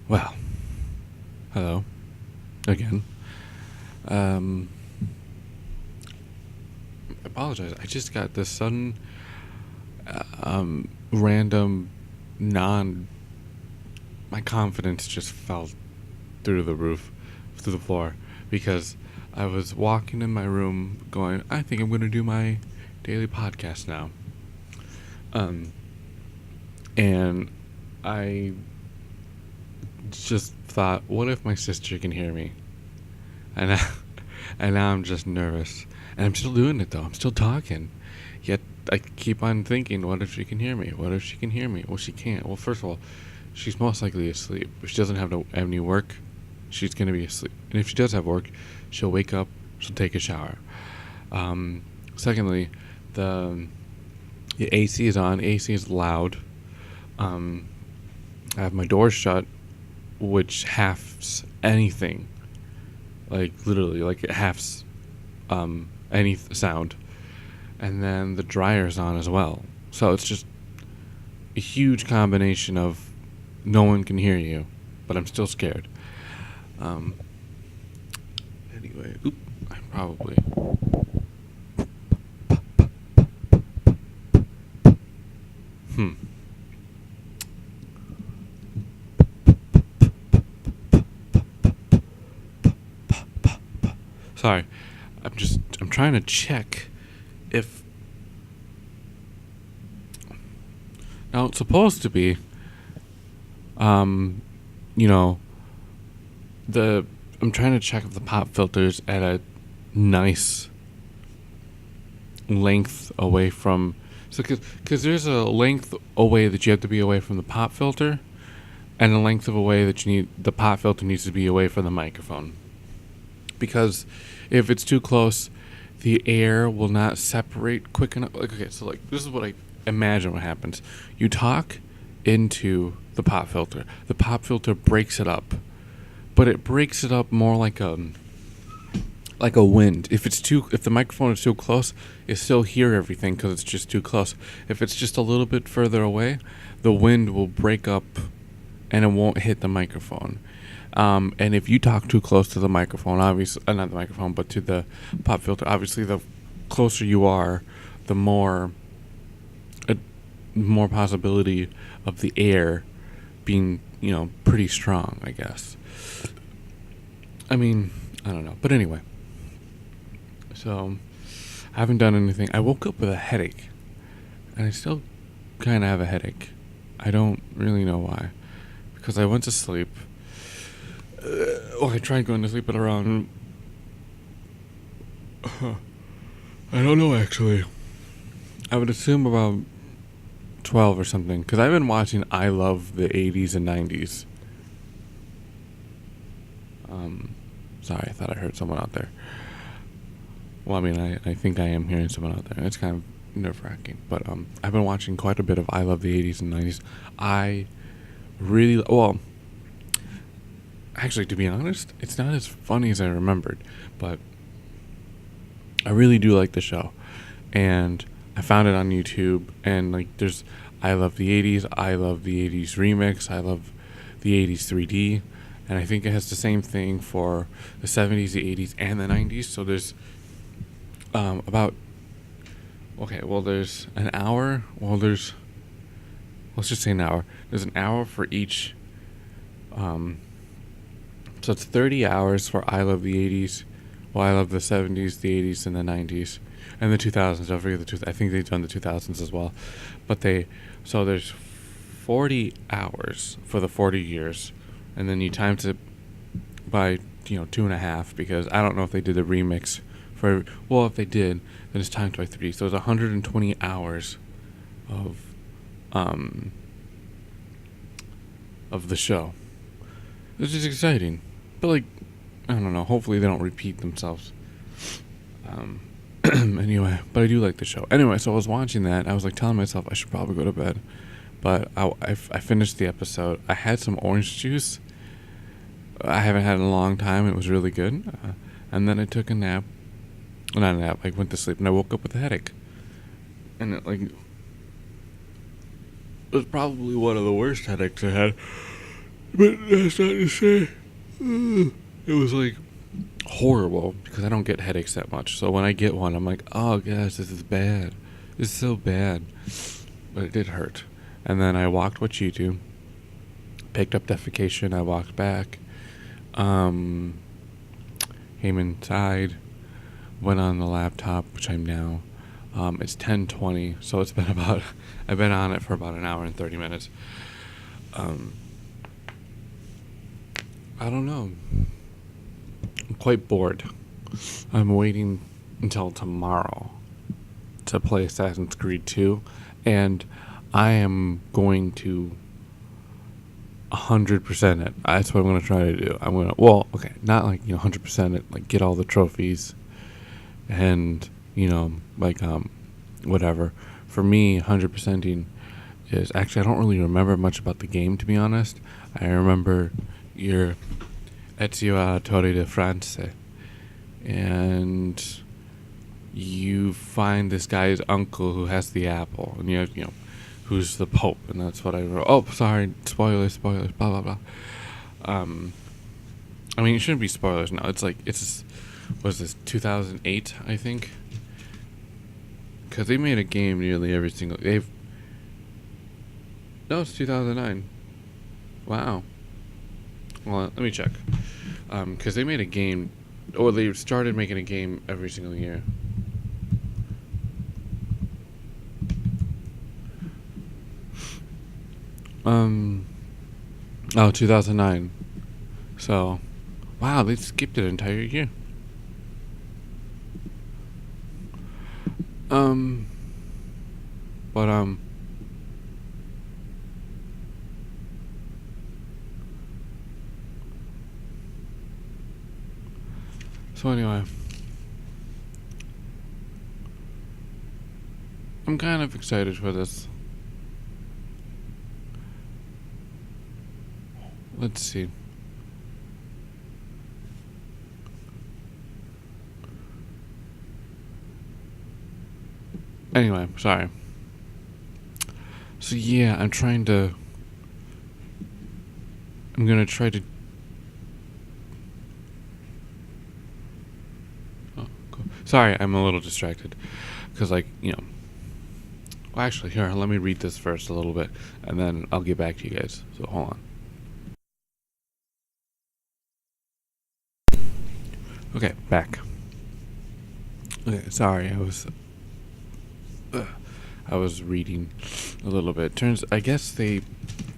Well, hello again. Um, I apologize. I just got this sudden, random, non. My confidence just fell through the roof, through the floor, because I was walking in my room, going, "I think I'm going to do my daily podcast now." Um, and I just thought, what if my sister can hear me? And I, and now I'm just nervous. And I'm still doing it though. I'm still talking. Yet I keep on thinking, what if she can hear me? What if she can hear me? Well, she can't. Well, first of all, she's most likely asleep. If she doesn't have any work, she's going to be asleep. And if she does have work, she'll wake up, she'll take a shower. Secondly, the the AC is on. AC is loud. I have my door shut, which halves anything. Like literally, like it halves any sound. And then the dryer's on as well. So it's just a huge combination of no one can hear you, but I'm still scared. Um, anyway, I probably. Hmm. Sorry, I'm trying to check if now it's supposed to be um you know the I'm trying to check if the pop filter's at a nice length away from, so because there's a length away that you have to be away from the pop filter, and a length of away that the pop filter needs to be away from the microphone, because if it's too close, the air will not separate quick enough. Like, okay, so like this is what I imagine what happens. You talk into the pop filter. The pop filter breaks it up, but it breaks it up more like a wind. If the microphone is too close, you still hear everything because it's just too close. If it's just a little bit further away, the wind will break up, and it won't hit the microphone. And if you talk too close to the microphone, obviously, not the microphone, but to the pop filter, obviously, the closer you are, the more possibility of the air being, pretty strong, I guess. I mean, I don't know. But anyway, so I haven't done anything. I woke up with a headache, and I still kind of have a headache. I don't really know why, because I went to sleep. I tried going to sleep at around. I don't know actually. I would assume about 12 or something, because I've been watching I Love the 80s and 90s. Sorry, I thought I heard someone out there. Well, I mean, I think I am hearing someone out there. It's kind of nerve-wracking. But I've been watching quite a bit of I Love the 80s and 90s. I really... Well, actually, to be honest, it's not as funny as I remembered. But I really do like the show. And I found it on YouTube. And, like, there's I Love the 80s, I Love the 80s Remix, I Love the 80s 3D. And I think it has the same thing for the 70s, the 80s, and the 90s. So there's about... Okay, well, there's an hour. Well, let's just say an hour. There's an hour for each. So it's 30 hours for I Love the 80s. Well, I Love the 70s, the 80s, and the 90s. And the 2000s. Don't forget I think they've done the 2000s as well. But so there's 40 hours for the 40 years. And then you times it by, 2.5, because I don't know if they did the remix for... Well, if they did, then it's times by 3. So it's 120 hours of the show. This is exciting. But, like, I don't know. Hopefully they don't repeat themselves. Anyway, but I do like the show. Anyway, so I was watching that. I was, like, telling myself I should probably go to bed. But I finished the episode. I had some orange juice. I haven't had in a long time. It was really good. And then I took a nap. Not a nap. I went to sleep, and I woke up with a headache. And, was probably one of the worst headaches I had. But that's not to say it was like horrible because I don't get headaches that much. So when I get one, I'm like, oh gosh, this is bad. This is so bad. But it did hurt. And then I walked what you do. Picked up defecation. I walked back. Came inside. Went on the laptop, which I'm now. It's 10:20, so it's been about. I've been on it for about an hour and 30 minutes. I don't know. I'm quite bored. I'm waiting until tomorrow to play Assassin's Creed 2, and I am going to 100% it. That's what I'm going to try to do. I'm going to, well, okay, not like, 100% it, like get all the trophies and, like, whatever. For me, 100%ing is, actually, I don't really remember much about the game, to be honest. I remember your Ezio Auditore di France, and you find this guy's uncle who has the apple, and who's the Pope, and that's what I wrote. Oh, sorry, spoilers, blah, blah, blah. I mean, it shouldn't be spoilers now. It's like, was this 2008, I think? Because they made a game nearly every single, no, it's 2009. Wow. Well, let me check. Because they made a game, or they started making a game every single year. Oh, 2009. So, wow, they skipped an entire year. But, so anyway, I'm kind of excited for this. Let's see. Anyway, sorry. So yeah, I'm gonna try to. Oh, cool. Sorry, I'm a little distracted. Because, well, actually, here, let me read this first a little bit, and then I'll get back to you guys. So, hold on. Okay, back. Okay, sorry, I was reading a little bit. I guess they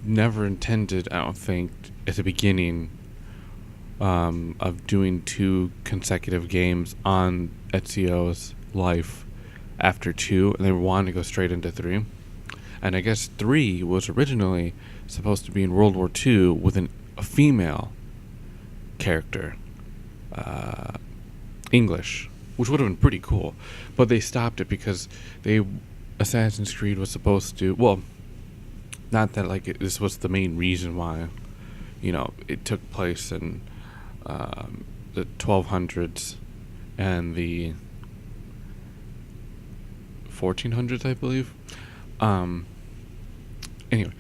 never intended, I don't think, at the beginning, of doing 2 consecutive games on Ezio's life after 2, and they wanted to go straight into 3. And I guess 3 was originally supposed to be in World War II with a female character, English, which would have been pretty cool. But they stopped it because Assassin's Creed was supposed to, well, not that this was the main reason why, it took place in the 1200s and the 1400s, I believe. Anyway,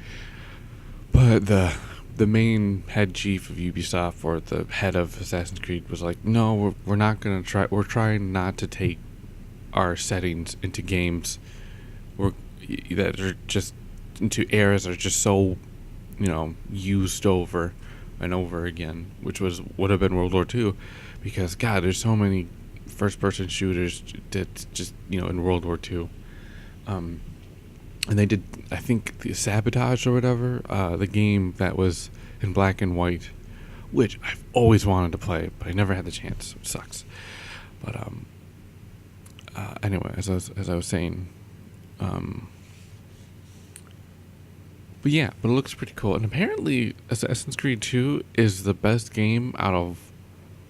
but the main head chief of Ubisoft, or the head of Assassin's Creed, was like, no, we're not gonna try. We're trying not to take our settings into games that are just into eras that are just so, used over and over again, which would have been World War II, because God, there's so many first-person shooters that just in World War II. And they did, I think, the Sabotage or whatever, the game that was in black and white, which I've always wanted to play, but I never had the chance. It sucks. But anyway, as I was saying, but yeah, but it looks pretty cool. And apparently, Assassin's Creed 2 is the best game out of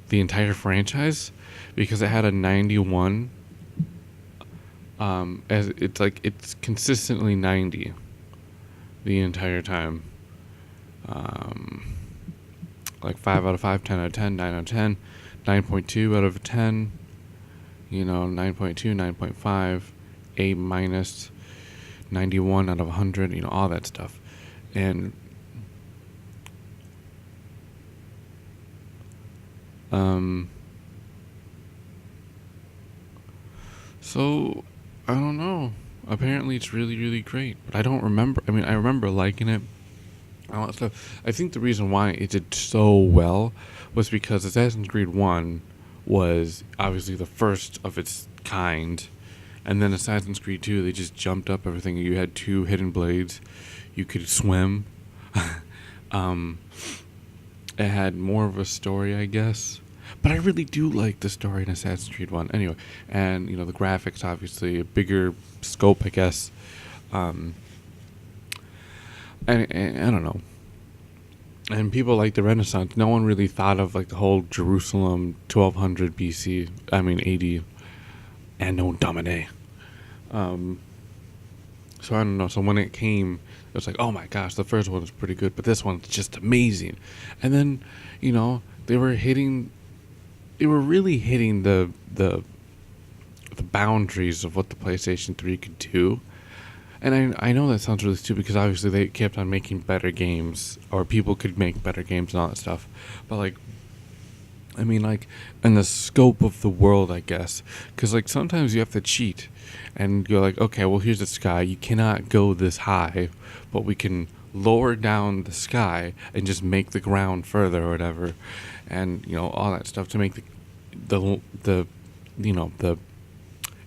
the entire franchise, because it had a 91. As it's consistently 90 the entire time. 5 out of 5, 10 out of 10, 9 out of 10, 9.2 out of 10, 9.2, 9.5, A minus, 91 out of 100, all that stuff. And um so I don't know. Apparently it's really, really great, but I don't remember. I mean, I remember liking it, all that stuff. I think the reason why it did so well was because Assassin's Creed 1 was obviously the first of its kind, and then Assassin's Creed 2, they just jumped up everything. You had two hidden blades, you could swim. um, it had more of a story, I guess. But I really do like the story in Assassin's Creed 1. Anyway, and, the graphics, obviously, a bigger scope, I guess. Um, and I don't know. And people like the Renaissance. No one really thought of, like, the whole Jerusalem 1200 BC, AD, Anno Domini. So I don't know. So when it came, it was like, oh my gosh, the first one was pretty good, but this one's just amazing. And then, they were really hitting the boundaries of what the PlayStation 3 could do. And I know that sounds really stupid because obviously they kept on making better games, or people could make better games and all that stuff. But like, in the scope of the world, I guess, because like sometimes you have to cheat, and you're like, okay, well here's the sky. You cannot go this high, but we can lower down the sky and just make the ground further or whatever, and all that stuff to make the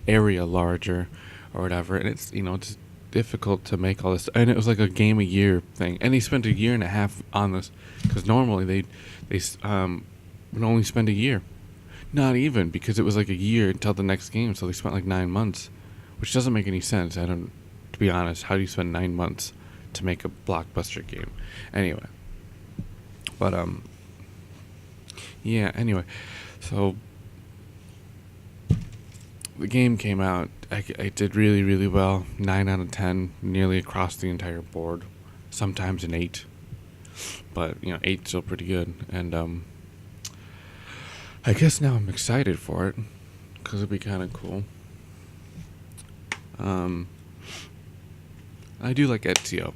area larger or whatever. And it's it's difficult to make all this, and it was like a game a year thing, and they spent a year and a half on this because normally they would only spend a year, not even, because it was like a year until the next game, so they spent like 9 months, which doesn't make any sense. I don't, to be honest, how do you spend 9 months to make a blockbuster game? Anyway, but yeah, anyway, so the game came out. I did really, really well. 9 out of 10, nearly across the entire board. Sometimes an 8, but 8's still pretty good. And I guess now I'm excited for it because it'd be kind of cool. I do like Ezio.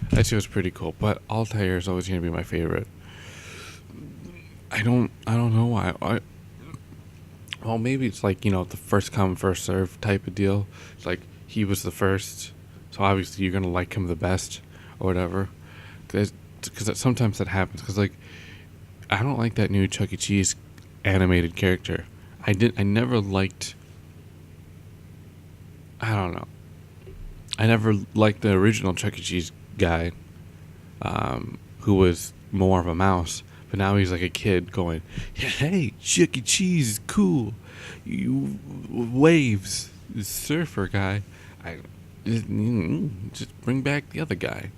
Ezio's pretty cool, but Altair is always gonna be my favorite. I don't know why. Well, maybe it's like, the first come, first serve type of deal. It's like he was the first, so obviously you're going to like him the best or whatever. Because sometimes that happens. Because, like, I don't like that new Chuck E. Cheese animated character. I never liked, I don't know. I never liked the original Chuck E. Cheese guy, who was more of a mouse. But now he's like a kid going, hey, Chuck E. Cheese is cool. You waves, the surfer guy. Just bring back the other guy.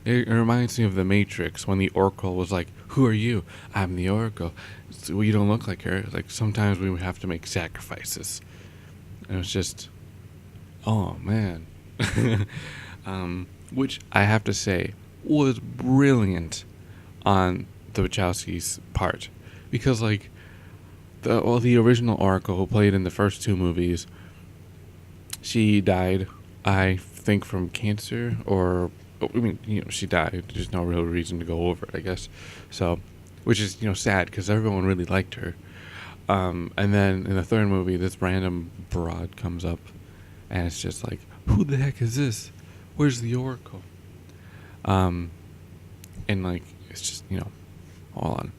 It reminds me of The Matrix when the Oracle was like, who are you? I'm the Oracle. So, well, you don't look like her. Like, sometimes we would have to make sacrifices. And it was just, oh, man. Which I have to say was brilliant on the Wachowskis' part, because like the original Oracle, who played in the first two movies, she died, I think, from cancer, or she died. There's no real reason to go over it, I guess. So, which is sad because everyone really liked her. And then in the third movie, this random broad comes up, and it's just like, who the heck is this? Where's the Oracle? And like, it's just hold on.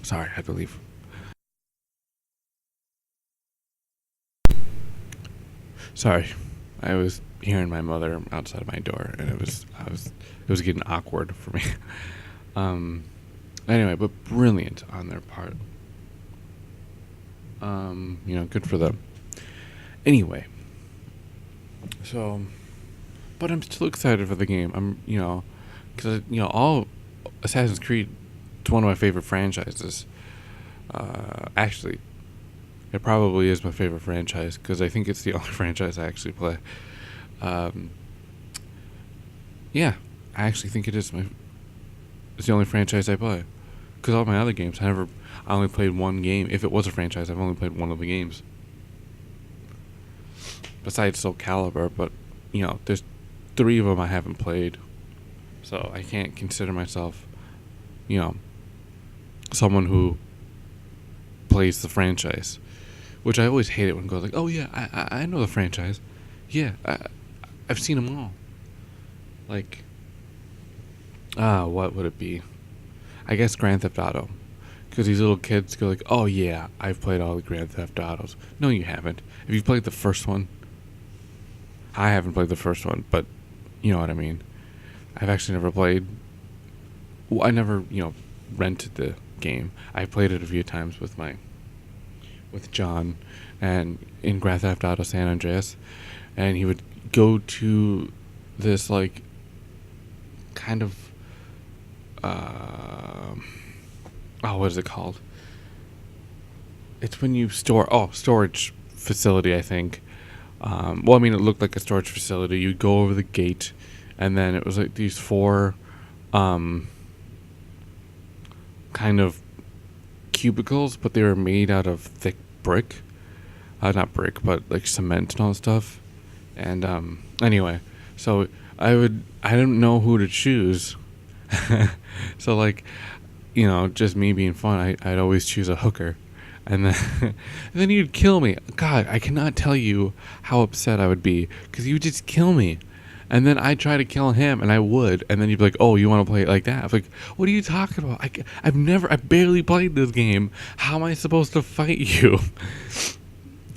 Sorry, I had to leave. Sorry, I was hearing my mother outside my door, and it was getting awkward for me. Anyway, but brilliant on their part. Good for them. Anyway, so, but I'm still excited for the game. I'm, because all Assassin's Creed, it's one of my favorite franchises. Actually, it probably is my favorite franchise because I think it's the only franchise I actually play. Yeah, I actually think it's the only franchise I play. Because all my other games, I only played one game. If it was a franchise, I've only played one of the games. Besides Soul Calibur, but there's 3 of them I haven't played, so I can't consider myself, you know, someone who plays the franchise. Which I always hate it when it goes like, "Oh yeah, I know the franchise. Yeah, I've seen them all." Like, what would it be? I guess Grand Theft Auto, because these little kids go like, "Oh yeah, I've played all the Grand Theft Autos." No, you haven't. If you played the first one, I haven't played the first one, but you know what I mean. I've actually never played. Well, I never, rented the game. I played it a few times with John, and in Grand Theft Auto San Andreas, and he would go to this like kind of what is it called? It's when you storage facility, I think. Well, I mean, it looked like a storage facility. You'd go over the gate, and then it was like these 4 kind of cubicles, but they were made out of thick brick. Not brick, but like cement and all that stuff. And anyway, so I didn't know who to choose. So like, just me being fun, I'd always choose a hooker. And then, and then you'd kill me. God, I cannot tell you how upset I would be, because you would just kill me. And then I'd try to kill him, and I would. And then you'd be like, "Oh, you want to play it like that?" I'm like, "What are you talking about? I barely played this game. How am I supposed to fight you?"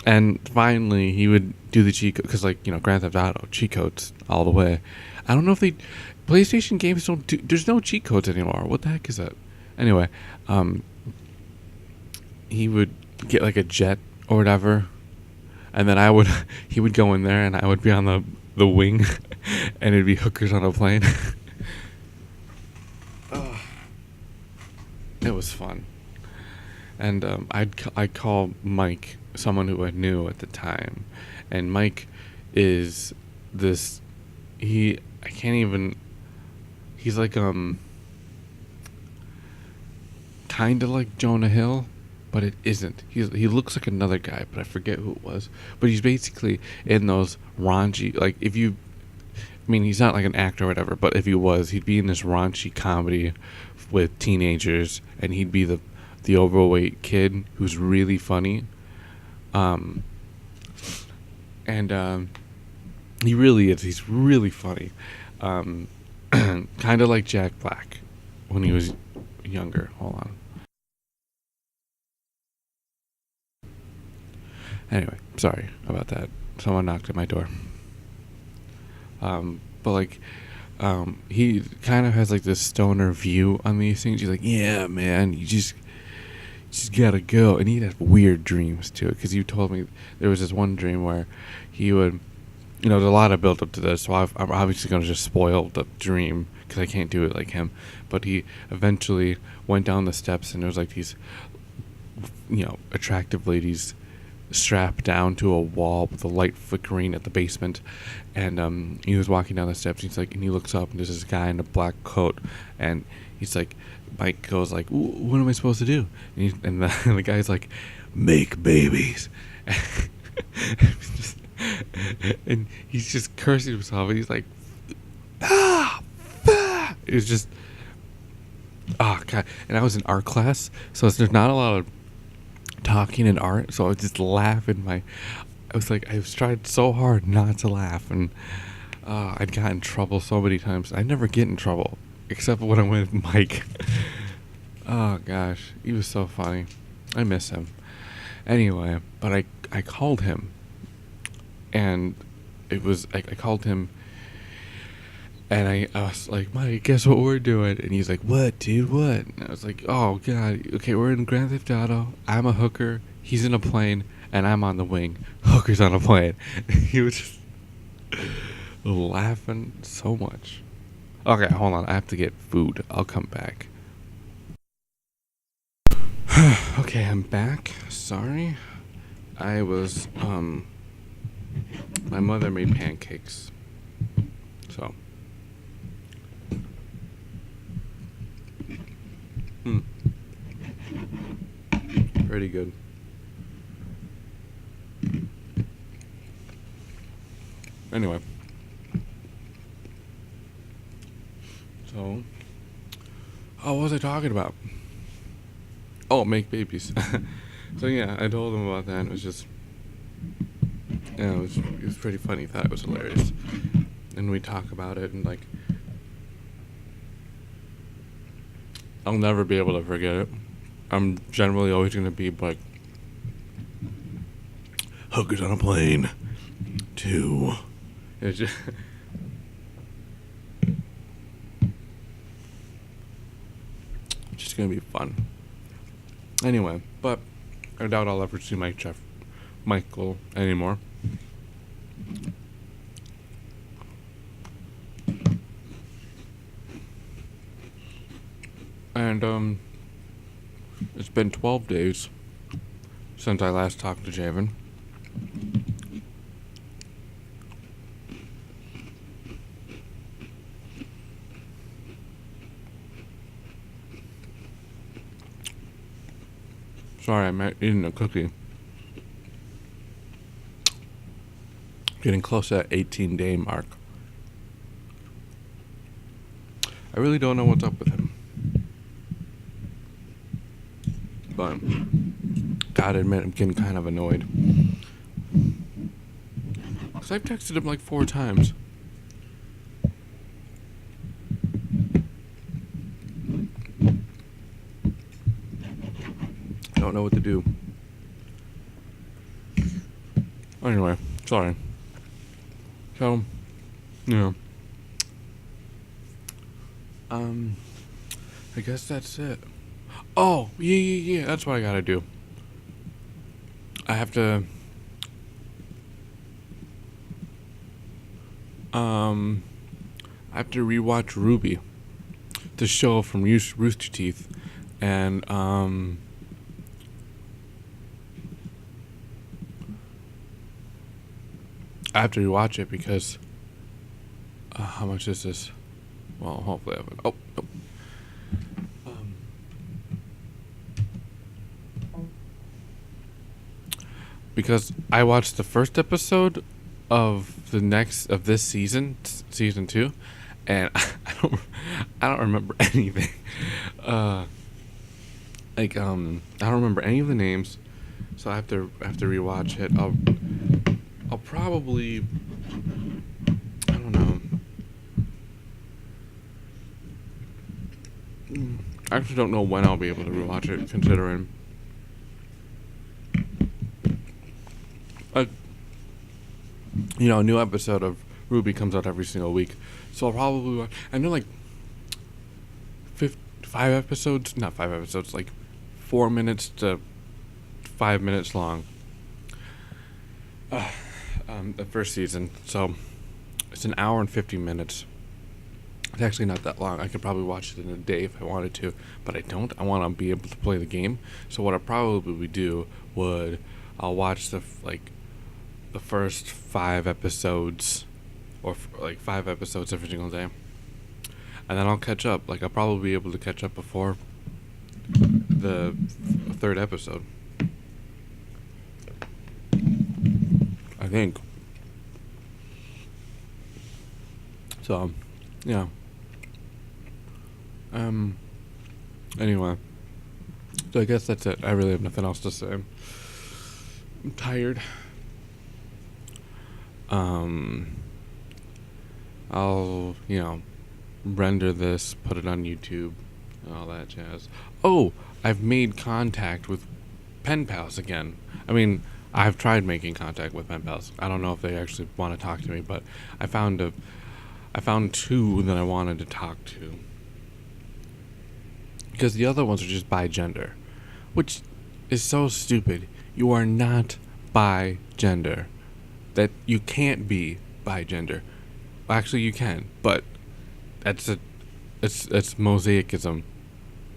And finally, he would do the cheat code, because, Grand Theft Auto, cheat codes all the way. I don't know if PlayStation games don't do, there's no cheat codes anymore. What the heck is that? Anyway, he would get like a jet or whatever, and then he would go in there, and I would be on the wing, and it'd be hookers on a plane. It was fun. And I'd call Mike, someone who I knew at the time, and Mike is this. He's like kind of like Jonah Hill, but it isn't. He looks like another guy, but I forget who it was. But he's basically in those raunchy, like, he's not like an actor or whatever, but if he was, he'd be in this raunchy comedy with teenagers, and he'd be the overweight kid who's really funny. He really is. He's really funny. Kind of like Jack Black when he was younger. Hold on. Anyway, sorry about that. Someone knocked at my door. But he kind of has like this stoner view on these things. He's like, "Yeah, man, you just gotta go." And he'd have weird dreams too, because you told me there was this one dream where he would, there's a lot of build up to this, so I'm obviously gonna just spoil the dream because I can't do it like him. But he eventually went down the steps, and there was like these, attractive ladies strapped down to a wall with the light flickering at the basement, and he was walking down the steps, and he looks up, and there's this guy in a black coat, and he's like, Mike goes like, "What am I supposed to do?" And the guy's like, "Make babies." And he's just cursing himself, and he's like, it was just, oh god. And I was in art class, so there's not a lot of talking in art, so I would just laugh I was trying so hard not to laugh, and I'd got in trouble so many times. I never get in trouble except when I'm with Mike. Oh gosh, he was so funny. I miss him. Anyway, but I called him, and it was I called him, and I was like, "Mike, guess what we're doing?" And he's like, "What, dude? What?" And I was like, "Oh god, okay, we're in Grand Theft Auto. I'm a hooker. He's in a plane, and I'm on the wing. Hooker's on a plane." He was just laughing so much. Okay, hold on. I have to get food. I'll come back. Okay, I'm back. Sorry. I was, my mother made pancakes. So. Pretty good. Anyway. So, oh, what was I talking about? Oh, make babies. So yeah, I told him about that. And it was just, yeah, it was pretty funny. Thought it was hilarious, and we talk about it, and like, I'll never be able to forget it. I'm generally always gonna be like, hookers on a plane, 2. It's just, just gonna be fun. Anyway, but I doubt I'll ever see Michael anymore. And it's been 12 days since I last talked to Javen. Sorry, I'm eating a cookie. Getting close to that 18-day mark. I really don't know what's up with him. But, gotta admit, I'm getting kind of annoyed. Because I've texted him like 4 times. I don't know what to do. Anyway, sorry. So, yeah. I guess that's it. Oh, yeah, that's what I gotta do. I have to, rewatch Ruby, the show from Rooster Teeth, and, I have to rewatch it because, how much is this? Well, hopefully I have it. Oh, nope. Because I watched the first episode of this season 2, and I don't remember anything. I don't remember any of the names, so I have to rewatch it. I'll probably, I don't know. I actually don't know when I'll be able to rewatch it, considering a new episode of Ruby comes out every single week. So I'll probably watch, I know, like 5 episodes, not 5 episodes, like 4 minutes to 5 minutes long. The first season, so it's an hour and 50 minutes. It's actually not that long. I could probably watch it in a day if I wanted to, but I don't. I want to be able to play the game. So what I probably would do I'll watch the first 5 episodes, or 5 episodes every single day, and then I'll catch up. Like, I'll probably be able to catch up before the 3rd episode, I think. So, yeah. Anyway, so I guess that's it. I really have nothing else to say. I'm tired. I'll, render this, put it on YouTube, and all that jazz. Oh, I've made contact with pen pals again. I mean, I've tried making contact with pen pals. I don't know if they actually want to talk to me, but I found 2 that I wanted to talk to. Because the other ones are just bi gender, which is so stupid. You are not bi gender. That you can't be bi gender. Actually, you can, but it's mosaicism,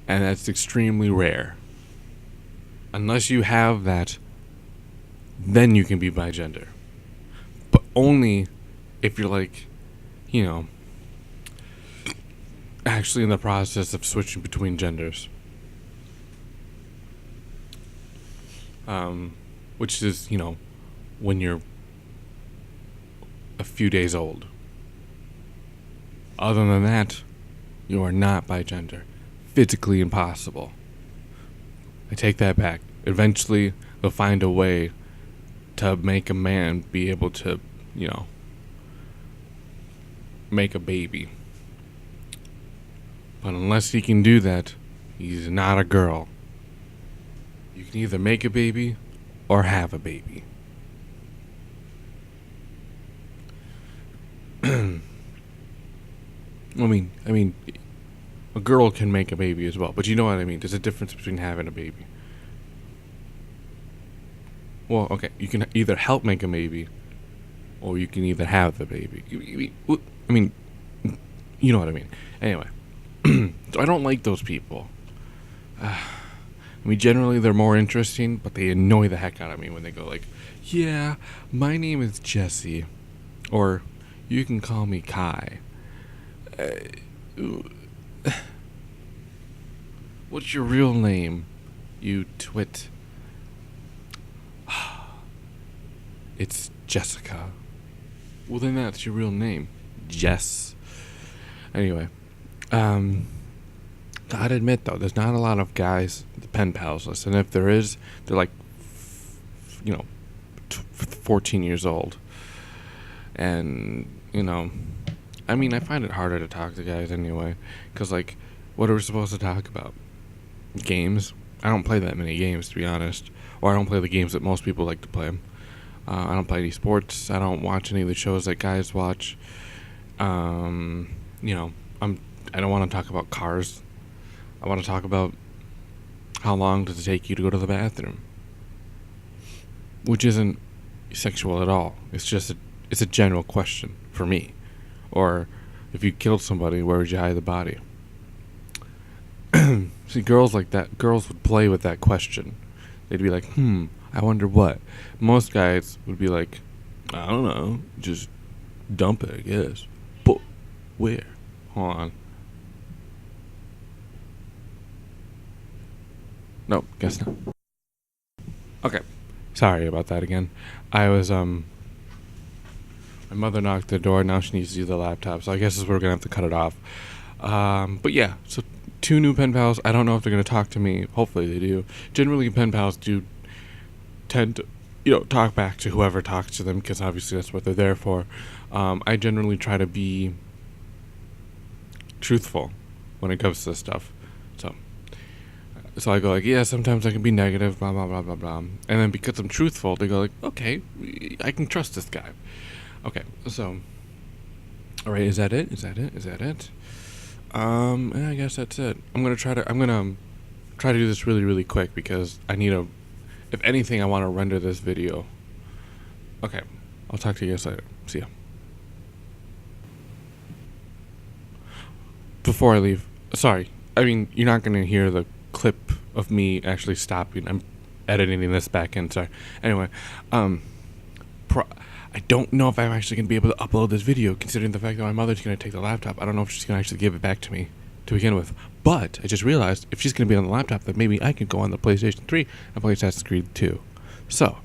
and that's extremely rare. Unless you have that, then you can be bi gender. But only if you're actually in the process of switching between genders. Which is, when you're a few days old. Other than that, You are not bigender. Physically impossible. I take that back. Eventually, they'll find a way to make a man be able to, make a baby. But unless he can do that, he's not a girl. You can either make a baby or have a baby. I mean, a girl can make a baby as well, but you know what I mean. There's a difference between having a baby. Well, okay, you can either help make a baby, or you can either have the baby. I mean, you know what I mean. Anyway, so I don't like those people. Generally they're more interesting, but they annoy the heck out of me when they go like, "Yeah, my name is Jesse," or "You can call me Kai." What's your real name, you twit? It's Jessica. Well, then that's your real name, Jess. Anyway, gotta admit though, there's not a lot of guys, the pen pals list, and if there is, they're like, 14 years old, and I find it harder to talk to guys anyway, because like, what are we supposed to talk about? Games? I don't play that many games, to be honest, or I don't play the games that most people like to play. I don't play any sports. I don't watch any of the shows that guys watch. I don't want to talk about cars. I want to talk about how long does it take you to go to the bathroom, which isn't sexual at all. It's a general question for me. Or if you killed somebody, where would you hide the body? See, girls like that, girls would play with that question. They'd be like, I wonder what. Most guys would be like, I don't know, just dump it, I guess. But where? Hold on. No, guess not. Okay. Sorry about that again. I was, my mother knocked the door, now she needs to use the laptop, so I guess we're gonna have to cut it off. But yeah, so 2 new pen pals. I don't know if they're gonna talk to me. Hopefully they do. Generally, pen pals do tend to, talk back to whoever talks to them, because obviously that's what they're there for. I generally try to be truthful when it comes to this stuff. So I go like, yeah, sometimes I can be negative, blah, blah, blah, blah, blah. And then because I'm truthful, they go like, okay, I can trust this guy. Okay, so, all right, is that it? I guess that's it. I'm gonna try to do this really, really quick, because if anything, I want to render this video. Okay, I'll talk to you guys later. See ya. Before I leave, sorry, you're not gonna hear the clip of me actually stopping. I'm editing this back in, sorry. Anyway, I don't know if I'm actually going to be able to upload this video, considering the fact that my mother's going to take the laptop. I don't know if she's going to actually give it back to me to begin with. But I just realized if she's going to be on the laptop, then maybe I can go on the PlayStation 3 and play Assassin's Creed 2. So,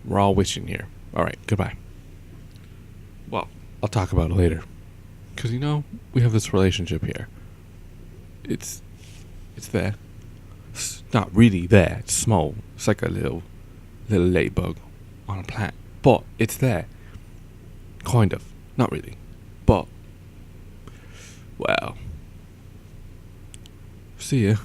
we're all wishing here. Alright, goodbye. Well, I'll talk about it later. Because, we have this relationship here. It's there. It's not really there. It's small. It's like a little ladybug on a plant. But it's there. Kind of. Not really. But, well. See ya.